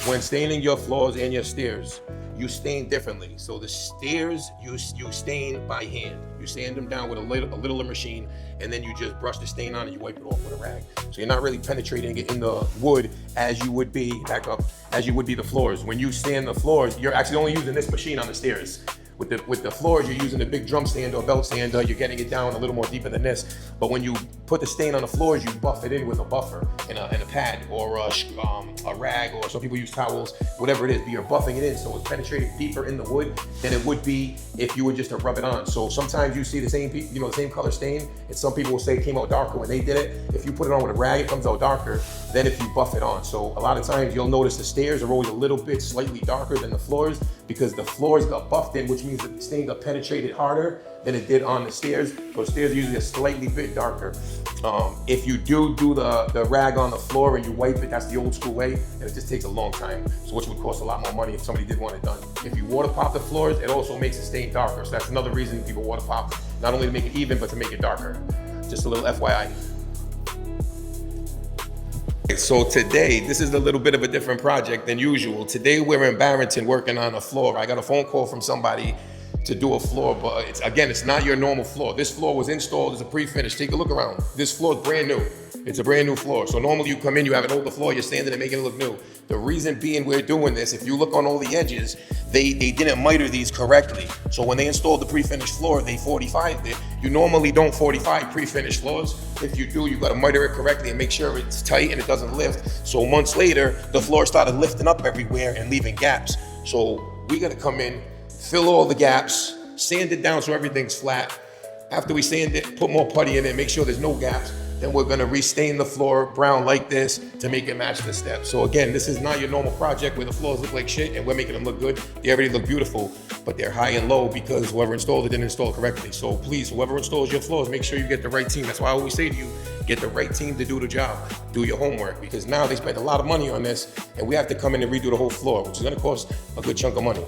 When staining your floors and your stairs, you stain differently. So the stairs, you stain by hand. You sand them down with a littler machine, and then you just brush the stain on and you wipe it off with a rag. So you're not really penetrating it in the wood as you would be, as you would be the floors. When you sand the floors, you're actually only using this machine on the stairs. With the floors, you're using a big drum sander or belt sander. You're getting it down a little more deeper than this. But when you put the stain on the floors, you buff it in with a buffer and a pad or a rag, or some people use towels, whatever it is. But you're buffing it in, so it's penetrating deeper in the wood than it would be if you were just to rub it on. So sometimes you see the same, the same color stain, and some people will say it came out darker when they did it. If you put it on with a rag, it comes out darker than if you buff it on. So a lot of times you'll notice the stairs are always a little bit slightly darker than the floors because the floors got buffed in, which means that the stain got penetrated harder than it did on the stairs. So the stairs are usually a slightly bit darker. If you do the rag on the floor and you wipe it, that's the old school way, and it just takes a long time. So which would cost a lot more money if somebody did want it done. If you water pop the floors, it also makes the stain darker. So that's another reason people water pop, not only to make it even, but to make it darker. Just a little FYI. So today, this is a little bit of a different project than usual. Today we're in Barrington working on a floor. I got a phone call from somebody to do a floor, but it's not your normal floor. This floor was installed as a pre-finish. Take a look around. This floor is brand new. It's a brand new floor. So normally you come in, you have an older floor, you're sanding and making it look new. The reason being we're doing this, if you look on all the edges, they didn't miter these correctly. So when they installed the pre-finished floor, they 45'd it. You normally don't 45 pre-finished floors. If you do, you gotta miter it correctly and make sure it's tight and it doesn't lift. So months later, the floor started lifting up everywhere and leaving gaps. So we gotta come in, fill all the gaps, sand it down so everything's flat. After we sand it, put more putty in it, make sure there's no gaps. Then we're gonna restain the floor brown like this to make it match the steps. So again, this is not your normal project where the floors look like shit and we're making them look good. They already look beautiful, but they're high and low because whoever installed it didn't install it correctly. So please, whoever installs your floors, make sure you get the right team. That's why I always say to you, get the right team to do the job. Do your homework, because now they spent a lot of money on this and we have to come in and redo the whole floor, which is gonna cost a good chunk of money.